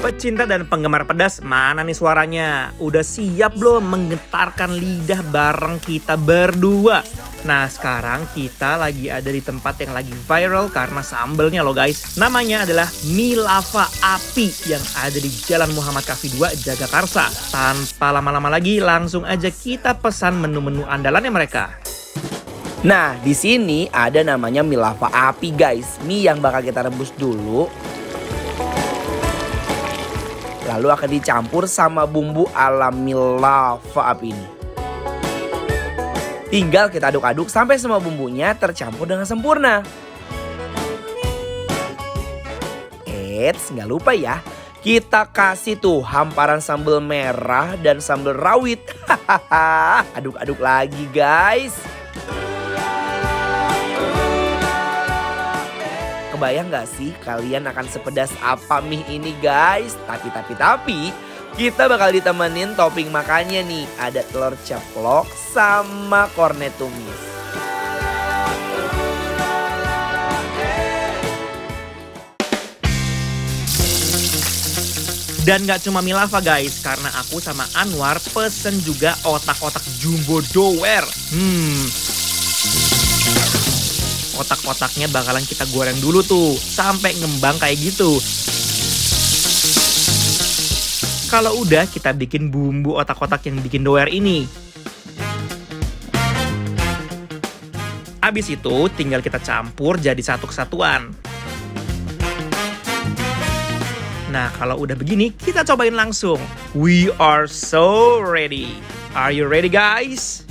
Pecinta dan penggemar pedas, mana nih suaranya? Udah siap belum menggetarkan lidah bareng kita berdua? Nah, sekarang kita lagi ada di tempat yang lagi viral karena sambelnya loh guys. Namanya adalah Mie Lava Api yang ada di Jalan Muhammad Kahfi 2, Jagakarsa. Tanpa lama-lama lagi, langsung aja kita pesan menu-menu andalannya mereka. Nah, di sini ada namanya mie lava api guys. Mie yang bakal kita rebus dulu. Lalu akan dicampur sama bumbu ala mie lava api ini. Tinggal kita aduk-aduk sampai semua bumbunya tercampur dengan sempurna. Eits, nggak lupa ya. Kita kasih tuh hamparan sambal merah dan sambal rawit. Aduk-aduk lagi guys. Kebayang gak sih kalian akan sepedas apa mie ini guys? Tapi kita bakal ditemenin topping makannya nih. Ada telur ceplok sama kornet tumis. Dan gak cuma mie lava guys, karena aku sama Anwar pesen juga otak-otak jumbo doer. Otak-otaknya bakalan kita goreng dulu tuh, sampai ngembang kayak gitu. Kalau udah, kita bikin bumbu otak-otak yang bikin doer ini. Abis itu, tinggal kita campur jadi satu kesatuan. Nah, kalau udah begini, kita cobain langsung. We are so ready. Are you ready guys?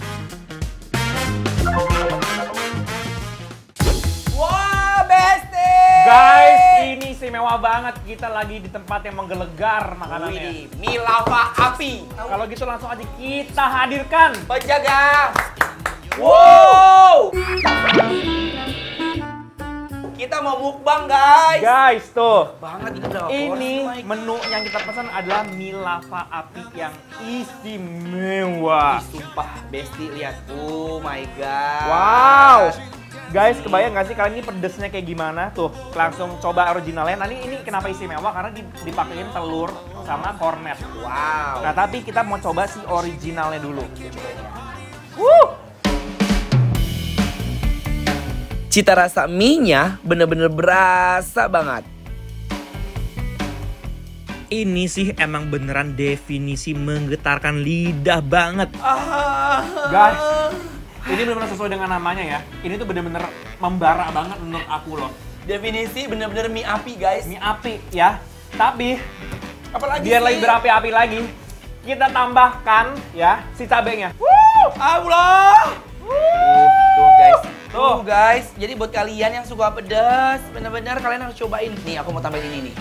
Guys, ini istimewa banget. Kita lagi di tempat yang menggelegar makanannya. Mie lava api. Kalau gitu langsung aja kita hadirkan penjaga. Wow. Kita mau mukbang guys. Guys, tuh. Banget ini berapa Ini porsi, menu yang kita pesan adalah mie lava api yang istimewa. Sumpah, Besti lihat. Oh my god. Wow. Guys, kebayang gak sih kalian ini pedesnya kayak gimana? Tuh, langsung coba originalnya. Nah, ini kenapa istimewa? Karena dipakein telur sama kornet. Wow. Nah, tapi kita mau coba si originalnya dulu. Cita rasa mie-nya bener-bener berasa banget. Ini sih emang beneran definisi menggetarkan lidah banget. Guys, ini bener-bener sesuai dengan namanya ya. Ini tuh bener-bener membara banget menurut aku loh. Definisi bener-bener mie api guys. Mie api ya. Tapi Apalagi biar sih? lebih berapi-api lagi, kita tambahkan ya si cabenya. Allah. Tuh guys. Tuh. Guys. Jadi buat kalian yang suka pedas, bener-bener kalian harus cobain. Nih aku mau tambahin ini nih.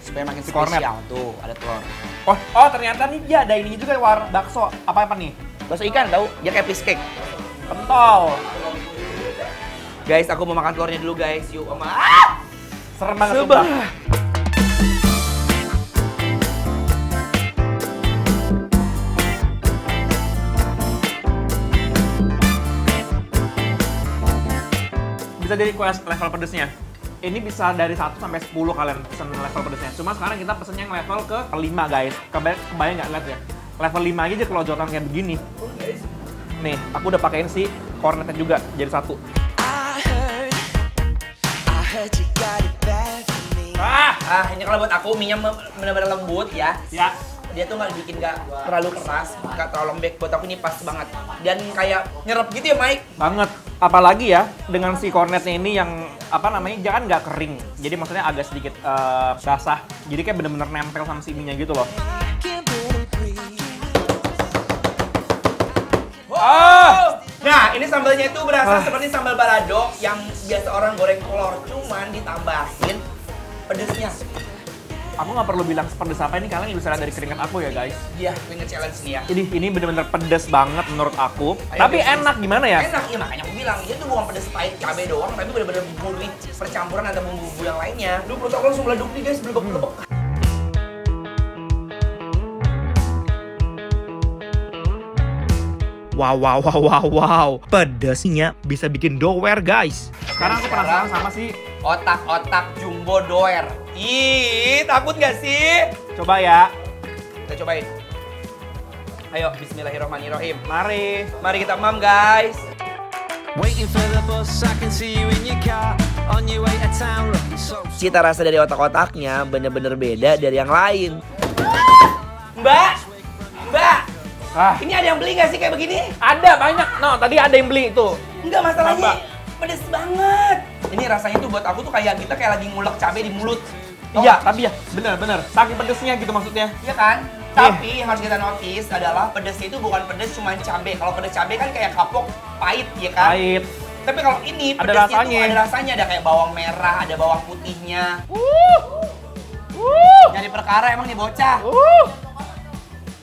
Supaya makin spesial. Tuh, ada telur. Oh ternyata nih dia ada ini juga bakso. Apa nih? Bakso ikan tahu? Dia kayak fish cake. Pentol. Guys, aku mau makan telurnya dulu guys. Yuk, Oma. Serem banget sumpah. Bisa jadi level pedesnya. Ini bisa dari 1 sampai 10 kalian pesen level pedesnya. Cuma sekarang kita pesen yang level ke 5 guys. Kebayang nggak lihat ya? Level 5 aja kelojotan kayak begini. Nih, aku udah pakein si kornetnya juga jadi 1. Ini kalau buat aku mie-nya benar-benar lembut ya. Ya. Dia tuh nggak terlalu keras, nggak terlalu lembek. Buat aku ini pas banget. Dan kayak nyerap gitu ya, Mike. Banget. Apalagi ya dengan si kornetnya ini yang apa namanya, jangan nggak kering. Jadi maksudnya agak sedikit basah. Jadi kayak bener-bener nempel sama si mie-nya gitu loh. Nah, ini sambalnya itu berasa seperti sambal balado yang biasa orang goreng telur, cuman ditambahin pedesnya. Aku nggak perlu bilang sepedes apa ini, kalian bisa lihat dari keringat aku ya guys. Iya, keringat challenge nih ya. Jadi ini bener-bener pedes banget menurut aku. Ayo, tapi guys, enak gimana ya? Enak, ya makanya aku bilang dia tuh bukan pedes pahit cabai doang, tapi bener-bener gurih percampuran antara bumbu-bumbu yang lainnya. Duh, perut aku langsung meleduk nih guys, belebek-belebek. Wow. Pedasnya bisa bikin doer guys. Sekarang aku penasaran sama si otak-otak jumbo doer. Ih, takut gak sih? Coba ya. Kita cobain. Ayo, bismillahirrahmanirrahim. Mari. Mari kita mam, guys. Waiting for the bus, I can see you in your car on your way to town looking so. Cita rasa dari otak-otaknya bener-bener beda dari yang lain. Mbak, ini ada yang beli gak sih kayak begini? Ada banyak. No, tadi ada yang beli itu. Enggak, masalahnya pedes banget. Ini rasanya tuh buat aku tuh kayak kita kayak lagi ngulek cabai di mulut. Iya, tapi ya bener-bener. Saking pedesnya gitu maksudnya. Iya kan? Tapi yang harus kita notice adalah pedesnya itu bukan pedes cuma cabai. Kalau pedes cabai kan kayak kapok, pahit ya kan? Pahit. Tapi kalau ini Ada pedesnya rasanya. tuh ada rasanya, ada kayak bawang merah, ada bawang putihnya. Nyari perkara emang nih bocah.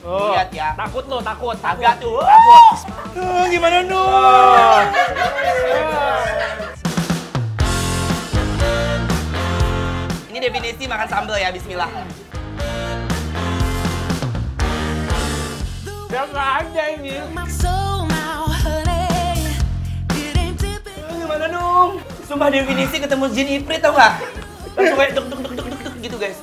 Lihat ya. Takut lo, takut. Agak tuh. Takut. Gimana dong? Ini definisi makan sambal ya, bismillah. Biasa aja ini. Gimana dong? Sumpah definisi ketemu jin Ifrit tau gak? Langsung kayak duk gitu guys.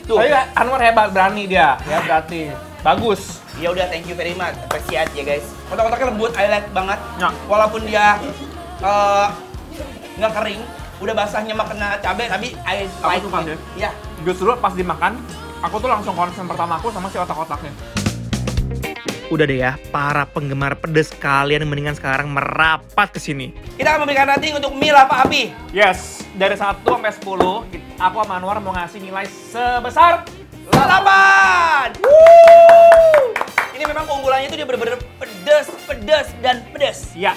Tuh. Tapi Anwar hebat, berani dia. Ya berarti. Bagus. Ya udah, thank you very much. Appreciate ya guys. Otak-otaknya lembut, I like banget. Ya. Walaupun dia nggak kering, udah basahnya mah kena cabai, tapi I like suka it. deh. Iya. Justru pas dimakan, aku tuh langsung concern pertama aku sama si otak-otaknya. Udah deh ya, para penggemar pedes kalian mendingan sekarang merapat ke sini. Kita akan memberikan rating untuk mie lava api. Yes, dari 1 sampai 10, aku sama Anwar mau ngasih nilai sebesar 8. Ini memang keunggulannya itu dia bener-bener pedes, dan pedes. ya.